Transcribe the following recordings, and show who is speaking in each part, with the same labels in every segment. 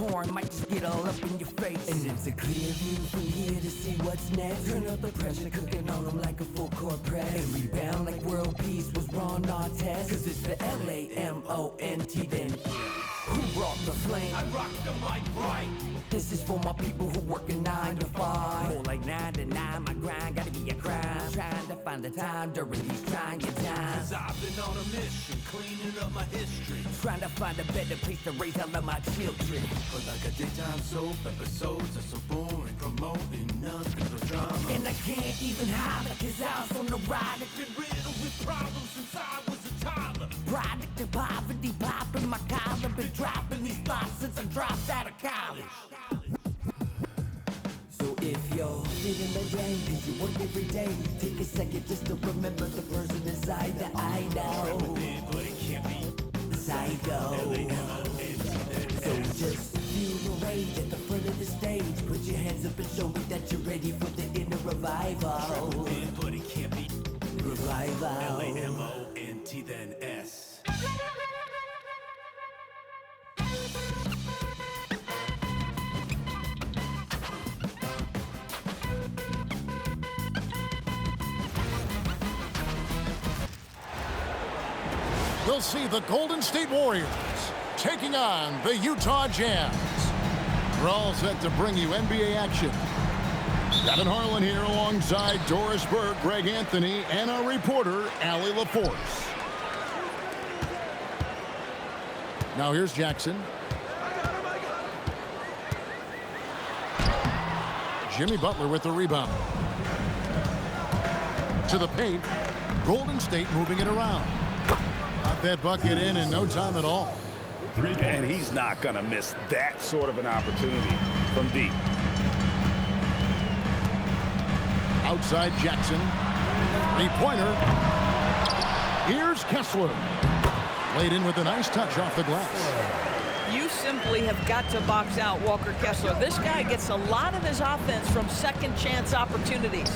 Speaker 1: horn might just get all up in your face. And it's a clear view from here to see what's next. Turn up the pressure, cooking on them like a full court press. And rebound like world peace was Ron Artest. Cause it's the LAMONT then. Who brought the flame? I rock the mic right. This is for my people who working 9 to 5. More like 9 to 9, my grind gotta be a crime. Trying to find the time during these trying times.
Speaker 2: Cause I've been on a mission, cleaning up my history.
Speaker 1: Trying to find a better place to raise all of my children.
Speaker 2: But like a daytime soap, episodes are so boring, promoting nothing but drama.
Speaker 1: And I can't even holler cause I was on the ride.
Speaker 2: Been riddled with problems since I was a toddler.
Speaker 1: Product of poverty, popping my collar. Been dropping these thoughts since I dropped out of college. So if you're feeling the rain, cause you work every day, take a second just to remember the person inside that I know.
Speaker 2: But it can't be
Speaker 1: Psycho. So just feel the rage at the front of the stage. Put your hands up and show me that you're ready for the inner revival.
Speaker 2: But it can't be
Speaker 1: Revival.
Speaker 2: LAMONT then S.
Speaker 3: We'll see the Golden State Warriors taking on the Utah Jazz. We're all set to bring you NBA action. Kevin Harlan here alongside Doris Burke, Greg Anthony, and our reporter, Allie LaForce. Now here's Jackson. Jimmy Butler with the rebound. To the paint. Golden State moving it around. Got that bucket in no time at all.
Speaker 4: And he's not going to miss that sort of an opportunity from deep.
Speaker 3: Outside Jackson. Three-pointer. Here's Kessler. Laid in with a nice touch off the glass.
Speaker 5: You simply have got to box out Walker Kessler. This guy gets a lot of his offense from second chance opportunities.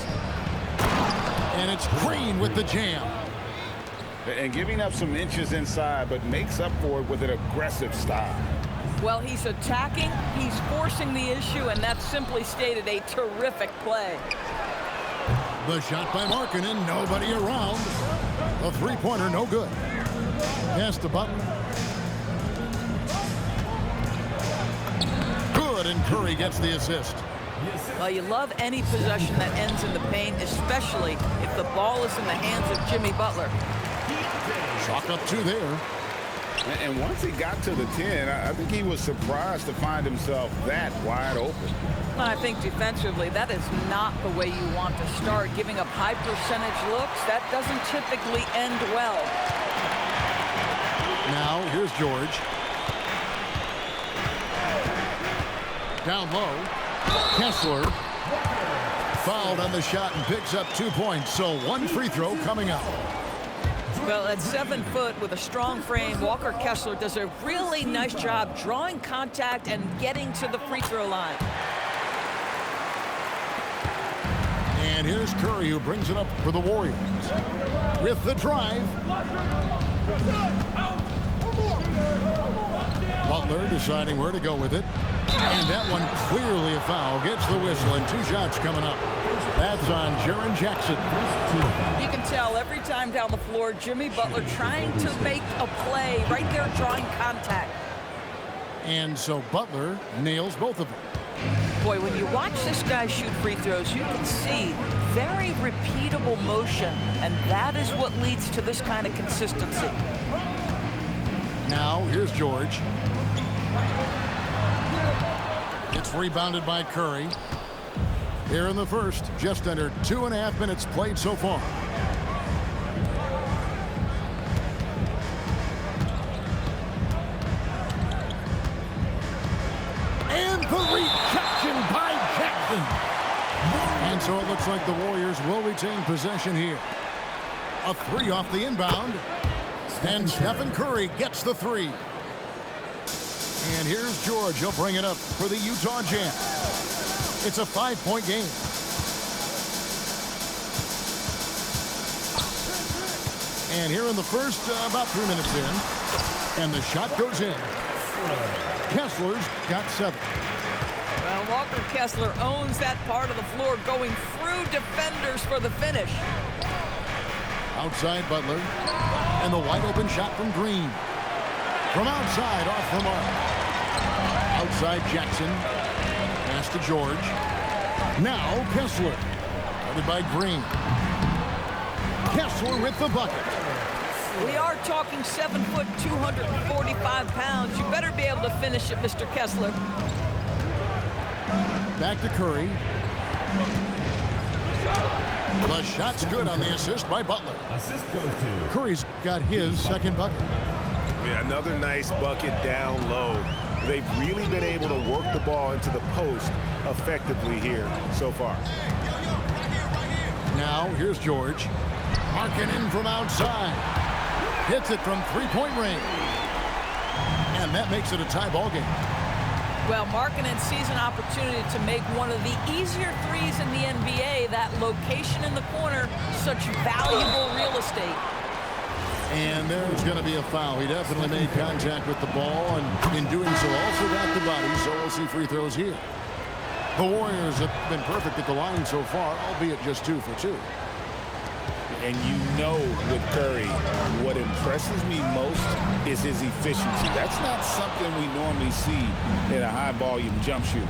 Speaker 3: And it's Green with the jam.
Speaker 4: And giving up some inches inside, but makes up for it with an aggressive style.
Speaker 5: Well, he's attacking, he's forcing the issue, and that's simply stated a terrific play.
Speaker 3: The shot by Markkanen, nobody around. The three-pointer, no good. Pass to Butler. Good, and Curry gets the assist.
Speaker 5: Well, you love any possession that ends in the paint, especially if the ball is in the hands of Jimmy Butler.
Speaker 3: Chalk up two there.
Speaker 4: And once he got to the 10, I think he was surprised to find himself that wide open.
Speaker 5: I think defensively, that is not the way you want to start. Giving up high percentage looks, that doesn't typically end well.
Speaker 3: Now, here's George. Down low. Kessler. Fouled on the shot and picks up 2 points. So one free throw coming up.
Speaker 5: Well, at 7 foot with a strong frame, Walker Kessler does a really nice job drawing contact and getting to the free throw line.
Speaker 3: And here's Curry, who brings it up for the Warriors. With the drive. Butler deciding where to go with it. And that one clearly a foul. Gets the whistle and 2 shots coming up. That's on Jaren Jackson.
Speaker 5: You can tell every time down the floor, Jimmy Butler trying to make a play right there, drawing contact.
Speaker 3: And so Butler nails both of them.
Speaker 5: Boy, when you watch this guy shoot free throws, you can see very repeatable motion, and that is what leads to this kind of consistency.
Speaker 3: Now, here's George. It's rebounded by Curry. Here in the first, just under 2.5 minutes played so far. And the rejection by Jackson. And so it looks like the Warriors will retain possession here. A three off the inbound. And Stephen Curry gets the three. And here's George. He'll bring it up for the Utah Jazz. It's a 5-point game. And here in the first, about 3 minutes in. And the shot goes in. Kessler's got 7.
Speaker 5: Well, Walker Kessler owns that part of the floor, going through defenders for the finish.
Speaker 3: Outside Butler. And the wide open shot from Green. From outside, off the mark. Outside Jackson. Pass to George. Now Kessler. Guarded by Green. Kessler with the bucket.
Speaker 5: We are talking 7 foot, 245 pounds. You better be able to finish it, Mr. Kessler.
Speaker 3: Back to Curry. The shot's good on the assist by Butler.
Speaker 6: Assist goes to
Speaker 3: Curry's got his second bucket.
Speaker 7: Yeah, another nice bucket down low. They've really been able to work the ball into the post effectively here so far.
Speaker 3: Now, here's George. Marking in from outside. Hits it from three-point range. And that makes it a tie ball game.
Speaker 5: Well, Markkanen sees an opportunity to make one of the easier threes in the NBA. That location in the corner, such valuable real estate.
Speaker 3: And there's going to be a foul. He definitely made contact with the ball, and in doing so also got the body, so we'll see free throws here. The Warriors have been perfect at the line so far, albeit just 2 for 2.
Speaker 4: And you know with Curry, what impresses me most is his efficiency. That's not something we normally see in a high-volume jump shooter.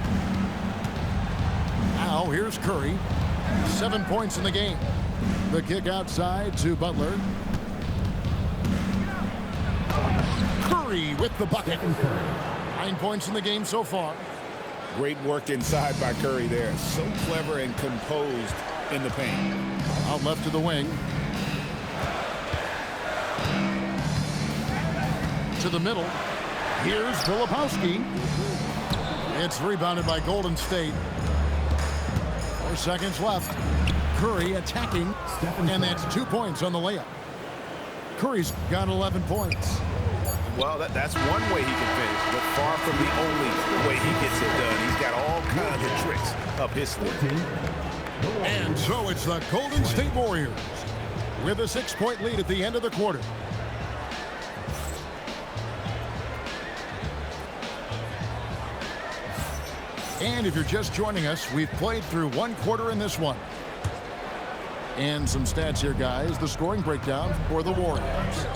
Speaker 3: Now here's Curry. 7 points in the game. The kick outside to Butler. Curry with the bucket. 9 points in the game so far.
Speaker 4: Great work inside by Curry there. So clever and composed in the paint.
Speaker 3: Out left to the wing. To the middle. Here's Filipowski. It's rebounded by Golden State. 4 seconds left. Curry attacking. And that's 2 points on the layup. Curry's got 11 points.
Speaker 7: Well, that's one way he can finish, but far from the only way he gets it done. He's got all kinds of tricks up his sleeve.
Speaker 3: And so it's the Golden State Warriors with a 6-point lead at the end of the quarter. And if you're just joining us, we've played through 1 quarter in this one. And some stats here, guys. The scoring breakdown for the Warriors.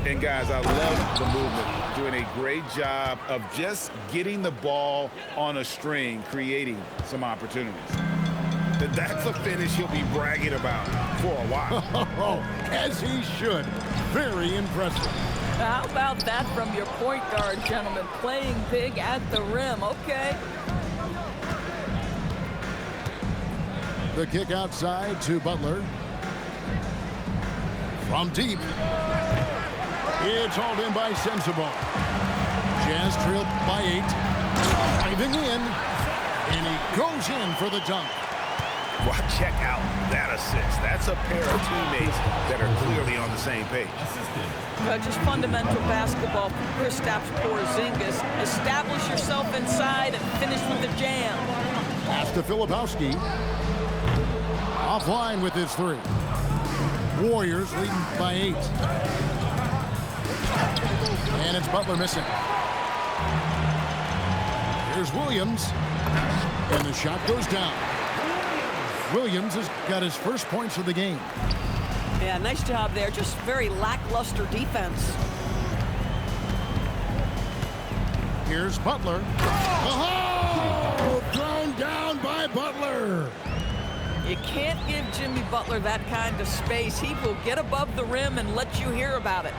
Speaker 4: And guys, I love the movement. Doing a great job of just getting the ball on a string, creating some opportunities. That's a finish he'll be bragging about for a while.
Speaker 3: As he should. Very impressive.
Speaker 5: How about that from your point guard, gentlemen? Playing big at the rim. Okay.
Speaker 3: The kick outside to Butler. From deep. It's hauled in by Sensabaugh. Jazz trailed by 8. Diving in. And he goes in for the dunk.
Speaker 7: Well, check out that assist. That's a pair of teammates that are clearly on the same page.
Speaker 5: Just fundamental basketball from Kristaps Porzingis. Establish yourself inside and finish with the jam.
Speaker 3: Pass to Filipowski. Offline with his 3. Warriors leading by 8. And it's Butler missing. Here's Williams. And the shot goes down. Williams has got his first points of the game.
Speaker 5: Yeah, nice job there. Just very lackluster defense.
Speaker 3: Here's Butler. Oh! Thrown down by Butler.
Speaker 5: You can't give Jimmy Butler that kind of space. He will get above the rim and let you hear about it.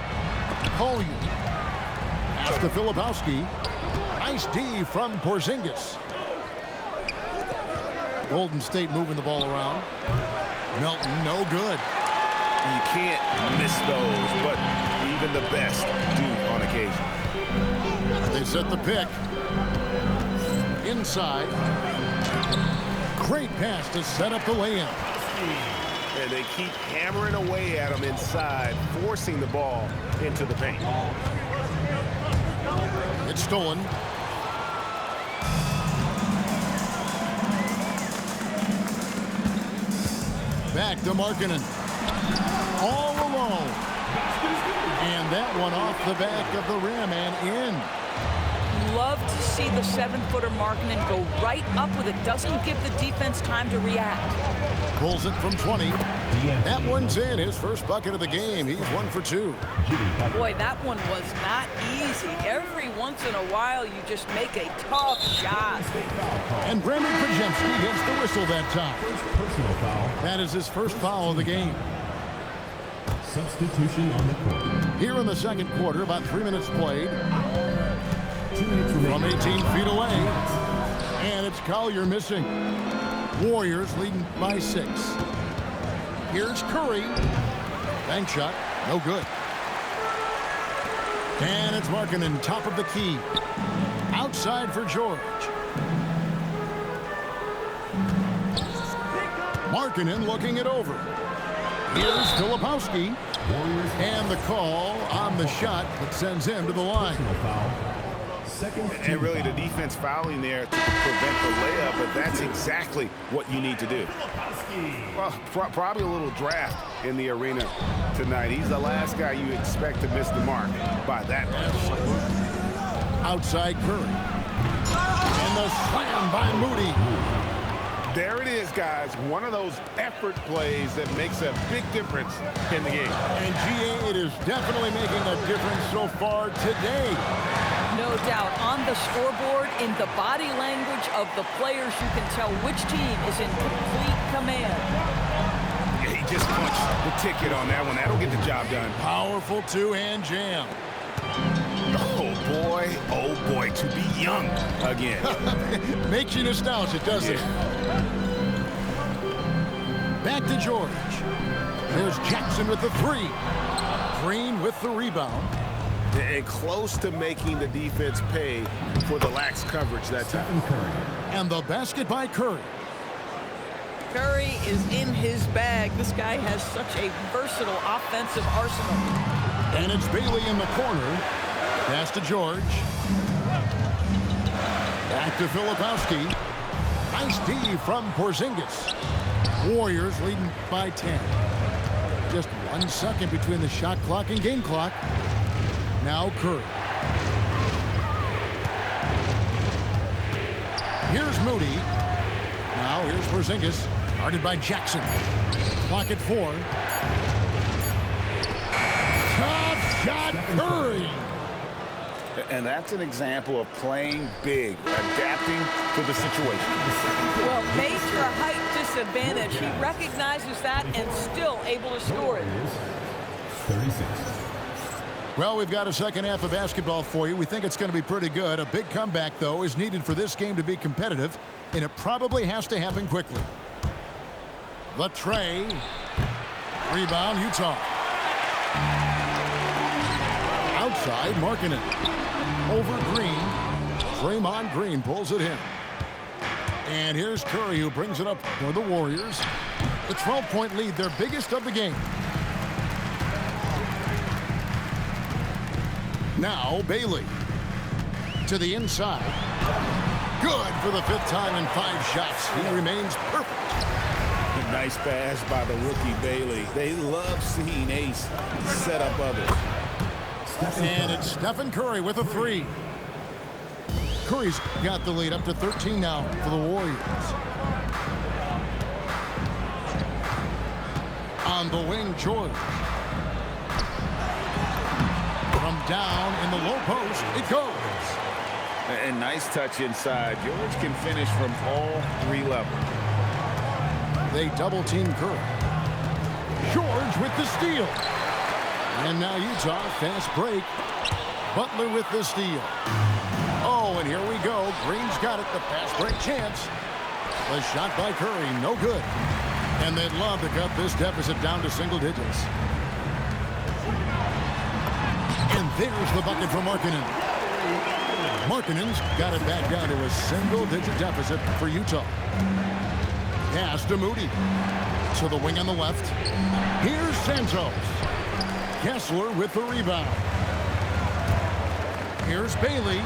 Speaker 3: Collier. Pass to Filipowski. Nice D from Porzingis. Golden State moving the ball around. Melton, no good.
Speaker 7: You can't miss those, but even the best do on occasion.
Speaker 3: They set the pick. Inside. Great pass to set up the layup.
Speaker 7: And they keep hammering away at him inside, forcing the ball into the paint.
Speaker 3: It's stolen. Back to Markkanen. All alone. And that one off the back of the rim and in.
Speaker 5: love to see the 7-footer Markkanen go right up with it. Doesn't give the defense time to react.
Speaker 3: Pulls it from 20. That one's in. His first bucket of the game. He's 1 for 2.
Speaker 5: Boy, that one was not easy. Every once in a while, you just make a tough shot.
Speaker 3: And Brandon Podziemski gets the whistle that time.
Speaker 6: Personal foul.
Speaker 3: That is his first foul of the game.
Speaker 6: Substitution on the court.
Speaker 3: Here in the second quarter, about 3 minutes played.
Speaker 6: 2 minutes
Speaker 3: From
Speaker 6: remaining.
Speaker 3: 18 feet away. And it's Collier missing. Warriors leading by 6. Here's Curry. Bank shot. No good. And it's Markkanen, top of the key. Outside for George. Markkanen looking it over. Here's Filipowski. And the call on the shot that sends him to the line.
Speaker 6: Personal foul. Second
Speaker 7: And really the defense fouling there to prevent the layup, but that's exactly what you need to do. Well, probably a little draft in the arena tonight. He's the last guy you expect to miss the mark by that much.
Speaker 3: Outside Curry. And the slam by Moody.
Speaker 7: There it is, guys. One of those effort plays that makes a big difference in the game.
Speaker 3: And GA, it is definitely making a difference so far today.
Speaker 5: No doubt. On the scoreboard, in the body language of the players, you can tell which team is in complete command.
Speaker 7: Yeah, he just punched the ticket on that one. That'll get the job done.
Speaker 3: Powerful two-hand jam.
Speaker 7: Oh boy, to be young again.
Speaker 3: Makes you nostalgic, doesn't it? Back to George. There's Jackson with the 3. Green with the rebound.
Speaker 7: And close to making the defense pay for the lax coverage that time.
Speaker 3: And the basket by Curry.
Speaker 5: Curry is in his bag. This guy has such a versatile offensive arsenal.
Speaker 3: And it's Bailey in the corner. Pass to George. Back to Filipowski. Nice D from Porzingis. Warriors leading by 10. Just 1 second between the shot clock and game clock. Now Curry. Here's Moody. Now here's Porzingis. Guarded by Jackson. Clock at 4. Top shot, Curry.
Speaker 4: And that's an example of playing big, adapting to the situation.
Speaker 5: Well, major height disadvantage. He recognizes that and still able to score it.
Speaker 6: 36.
Speaker 3: Well, we've got a second half of basketball for you. We think it's going to be pretty good. A big comeback, though, is needed for this game to be competitive, and it probably has to happen quickly. The tray. Rebound, Utah. Outside, Markkanen. Over Green. Draymond Green pulls it in. And here's Curry, who brings it up for the Warriors. The 12-point lead, their biggest of the game. Now Bailey to the inside. Good for the 5th time in 5 shots. He remains perfect.
Speaker 4: A nice pass by the rookie Bailey. They love seeing Ace set up others.
Speaker 3: And it's Stephen Curry with a 3. Curry's got the lead up to 13 now for the Warriors. On the wing, George. From down in the low post, it goes.
Speaker 4: And nice touch inside. George can finish from all 3 levels.
Speaker 3: They double team Curry. George with the steal. And now Utah, fast break. Butler with the steal. Oh, and here we go. Green's got it, the fast break chance. The shot by Curry, no good. And they'd love to cut this deficit down to single digits. And there's the bucket for Markkanen. Markkanen's got it back down to a single-digit deficit for Utah. Pass to Moody. To the wing on the left. Here's Santos. Kessler with the rebound. Here's Bailey.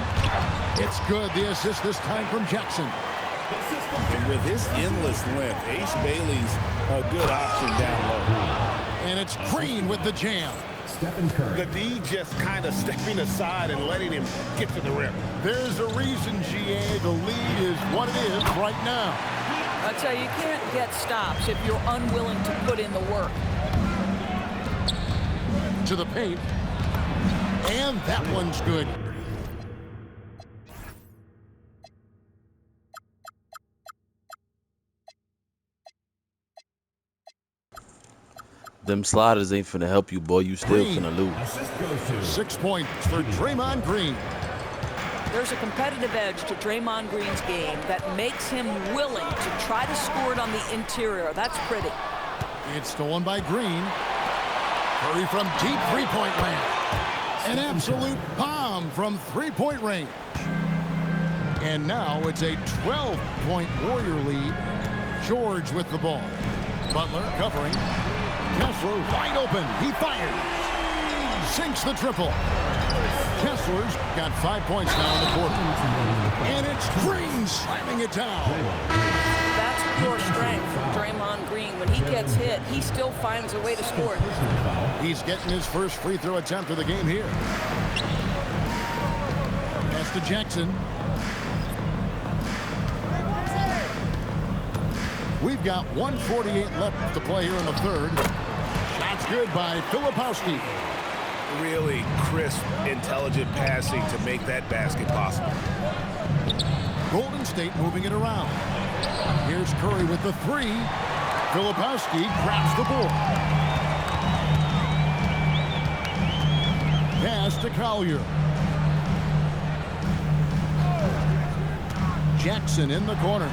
Speaker 3: It's good. The assist this time from Jackson.
Speaker 4: And with his endless length, Ace Bailey's a good option down low.
Speaker 3: And it's Green with the jam.
Speaker 6: Stephen Curry.
Speaker 7: The D just kind of stepping aside and letting him get to the rim.
Speaker 3: There's a reason, GA. The lead is what it is right now.
Speaker 5: I tell you, you can't get stops if you're unwilling to put in the work.
Speaker 3: To the paint. And that one's good.
Speaker 8: Them sliders ain't finna help you, boy. You still
Speaker 3: Green.
Speaker 8: finna lose.
Speaker 6: Assist goes to
Speaker 3: 6 points for Draymond Green.
Speaker 5: There's a competitive edge to Draymond Green's game that makes him willing to try to score it on the interior. That's pretty.
Speaker 3: It's stolen by Green. Curry from deep three-point range. An absolute bomb from three-point range. And now it's a 12-point Warrior lead. George with the ball. Butler covering. Kessler wide open. He fires. Sinks the triple. Kessler's got 5 points now in the quarter. And it's Green slamming it down.
Speaker 5: That's pure strength from Draymond Green. When he gets hit, he still finds a way to score.
Speaker 3: He's getting his first free throw attempt of the game here. Pass to Jackson. We've got 1:48 left to play here in the third. Shots good by Filipowski.
Speaker 7: Really crisp, intelligent passing to make that basket possible.
Speaker 3: Golden State moving it around. Here's Curry with the three. Filipowski grabs the ball. Pass to Collier. Jackson in the corner.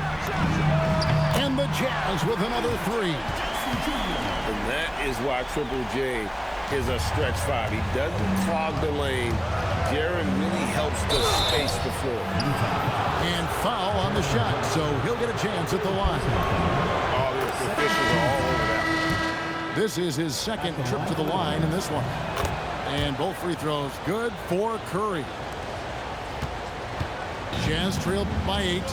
Speaker 3: And the Jazz with another three.
Speaker 7: And that is why Triple J is a stretch five. He doesn't clog the lane. Jaren really helps to space the floor.
Speaker 3: And foul on the shot, so he'll get a chance at the line.
Speaker 7: All the officials are all over that.
Speaker 3: This is his second trip to the line in this one. And both free throws good for Curry. Jazz trailed by 8.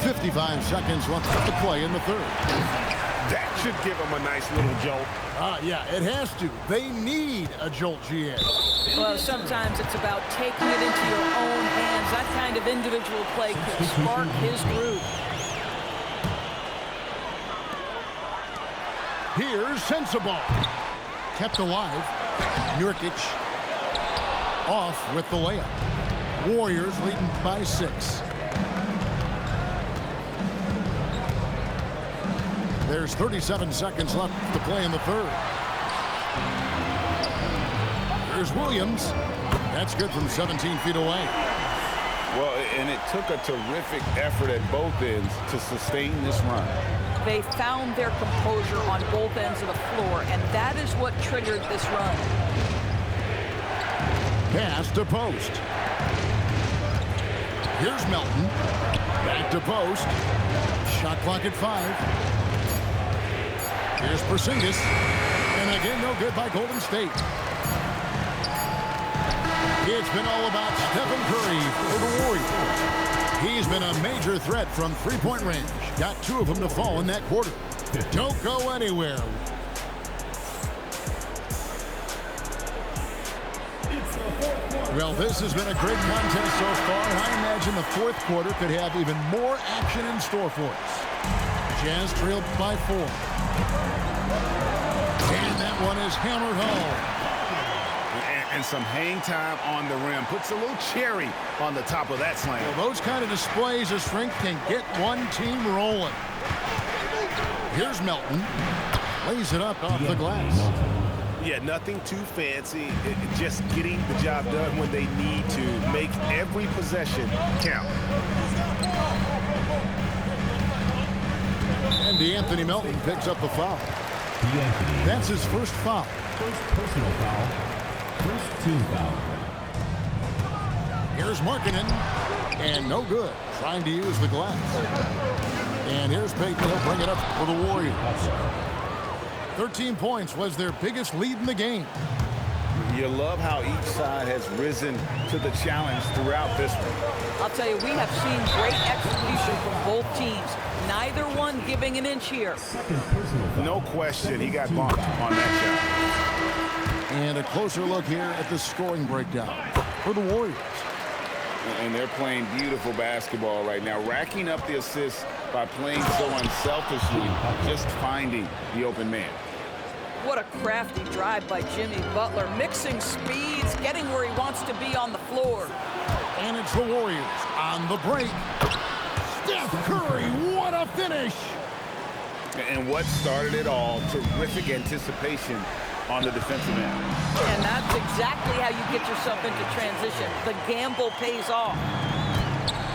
Speaker 3: 55 seconds left to play in the third.
Speaker 7: That should give him a nice little jolt.
Speaker 3: Yeah, it has to. They need a jolt, GA.
Speaker 5: Well, sometimes it's about taking it into your own hands. That kind of individual play could spark his groove.
Speaker 3: Here's Sensabaugh. Kept alive. Nurkic off with the layup. Warriors leading by 6. There's 37 seconds left to play in the third. Here's Williams. That's good from 17 feet away.
Speaker 7: Well, and it took a terrific effort at both ends to sustain this run.
Speaker 5: They found their composure on both ends of the floor, and that is what triggered this run.
Speaker 3: Pass to Post. Here's Melton. Back to Post. Shot clock at 5. Here's Porzingis. And again, no good by Golden State. It's been all about Stephen Curry for the Warriors. He's been a major threat from three-point range. Got 2 of them to fall in that quarter. Don't go anywhere. Well, this has been a great contest so far, and I imagine the fourth quarter could have even more action in store for us. Jazz trailed by 4. And that one is hammered home.
Speaker 7: And some hang time on the rim. Puts a little cherry on the top of that slam.
Speaker 3: Well, those kind of displays of strength can get one team rolling. Here's Melton. Lays it up off the glass.
Speaker 7: Yeah, nothing too fancy. Just getting the job done when they need to. Make every possession count.
Speaker 3: And DeAnthony Melton picks up the foul. That's his first foul.
Speaker 6: First personal foul. First team foul.
Speaker 3: Here's Markkanen. And no good. Trying to use the glass. And here's Payton. He'll bring it up for the Warriors. 13 points was their biggest lead in the game.
Speaker 4: You love how each side has risen to the challenge throughout this one.
Speaker 5: I'll tell you, we have seen great execution from both teams. Neither one giving an inch here.
Speaker 7: No question, he got bumped on that shot.
Speaker 3: And a closer look here at the scoring breakdown for the Warriors.
Speaker 4: And they're playing beautiful basketball right now, racking up the assists by playing so unselfishly, just finding the open man.
Speaker 5: What a crafty drive by Jimmy Butler, mixing speeds, getting where he wants to be on the floor.
Speaker 3: And it's the Warriors on the break. Steph Curry, what a finish!
Speaker 4: And what started it all, terrific anticipation on the defensive end.
Speaker 5: And that's exactly how you get yourself into transition. The gamble pays off.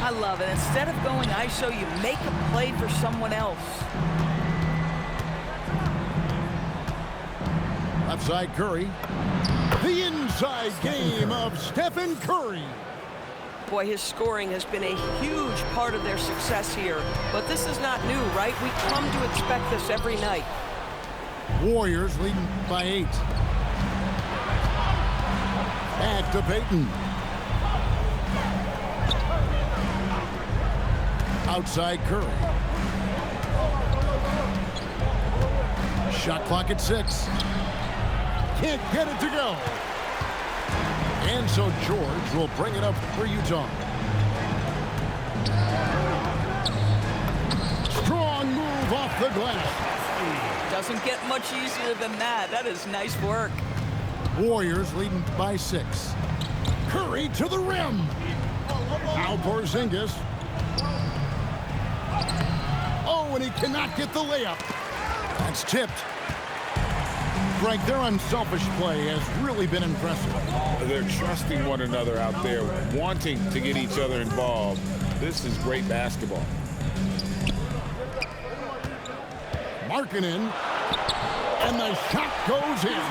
Speaker 5: I love it. Instead of going ISO, you make a play for someone else.
Speaker 3: Outside Curry. The inside game of Stephen Curry.
Speaker 9: Boy, his scoring has been a huge part of their success here. But this is not new, right? We come to expect this every night.
Speaker 3: Warriors leading by 8. Back to Payton. Outside Curry. Shot clock at 6. Can't get it to go. And so George will bring it up for Utah. Strong move off the glass.
Speaker 5: Doesn't get much easier than that. That is nice work.
Speaker 3: Warriors leading by 6. Curry to the rim. Now Porzingis. Oh, and he cannot get the layup. That's tipped. Greg, their unselfish play has really been impressive.
Speaker 4: They're trusting one another out there, wanting to get each other involved. This is great basketball.
Speaker 3: Markkanen, and the shot goes in.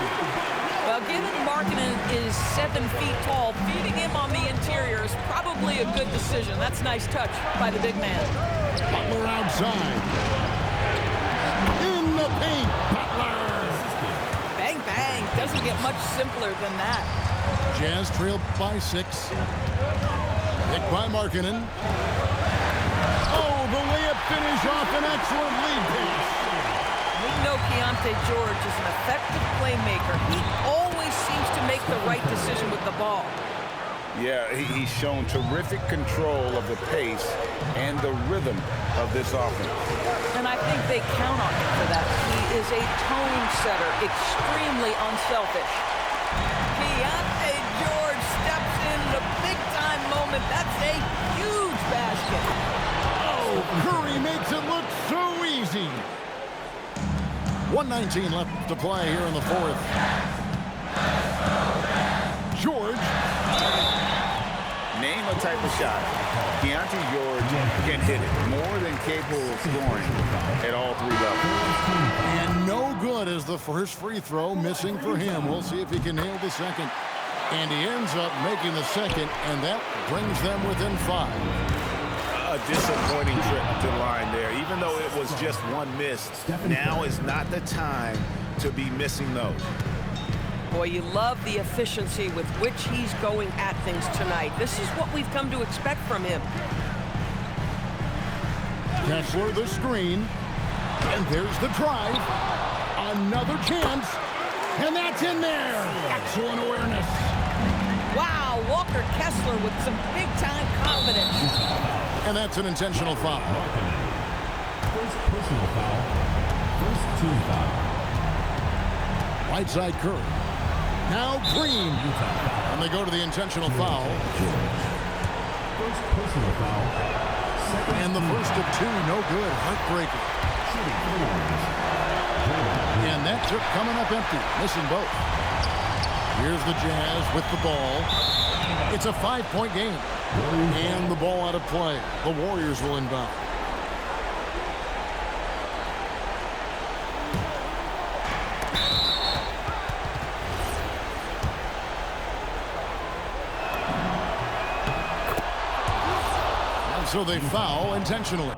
Speaker 5: Well, given Markkanen is 7 feet tall, feeding him on the interior is probably a good decision. That's a nice touch by the big man.
Speaker 3: Butler outside. In the paint, Butler.
Speaker 5: Bang, bang. Doesn't get much simpler than that.
Speaker 3: Jazz trailed by 6. Picked by Markkanen. Oh, the layup finish off an excellent lead pass.
Speaker 5: We know Keontae George is an effective playmaker. He always seems to make the right decision with the ball.
Speaker 4: Yeah, he's shown terrific control of the pace and the rhythm of this offense.
Speaker 5: And I think they count on him for that. He is a tone setter, extremely unselfish. Keontae George steps in a big-time moment. That's a huge basket.
Speaker 3: Oh, Curry makes it look so easy. 1:19 left to play here in the 4th. George.
Speaker 4: Name a type of shot Keontae George can hit it. More than capable of scoring at all 3 levels.
Speaker 3: And no good as the first free throw, missing for him. We'll see if he can nail the second. And he ends up making the second, and that brings them within 5.
Speaker 7: A disappointing trip to the line there. Even though it was just one miss, now is not the time to be missing those.
Speaker 9: Boy, you love the efficiency with which he's going at things tonight. This is what we've come to expect from him.
Speaker 3: Kessler the screen. And there's the drive. Another chance. And that's in there. Excellent awareness.
Speaker 5: Wow, Walker Kessler with some big-time confidence.
Speaker 3: And that's an intentional foul.
Speaker 6: First personal foul. First team foul.
Speaker 3: Right side Curry. Now Green. And they go to the intentional foul.
Speaker 6: First personal foul.
Speaker 3: And the first of 2, no good. Heartbreaking. And that trip coming up empty. Missing both. Here's the Jazz with the ball. It's a 5-point game. And the ball out of play. The Warriors will inbound. And so they foul intentionally.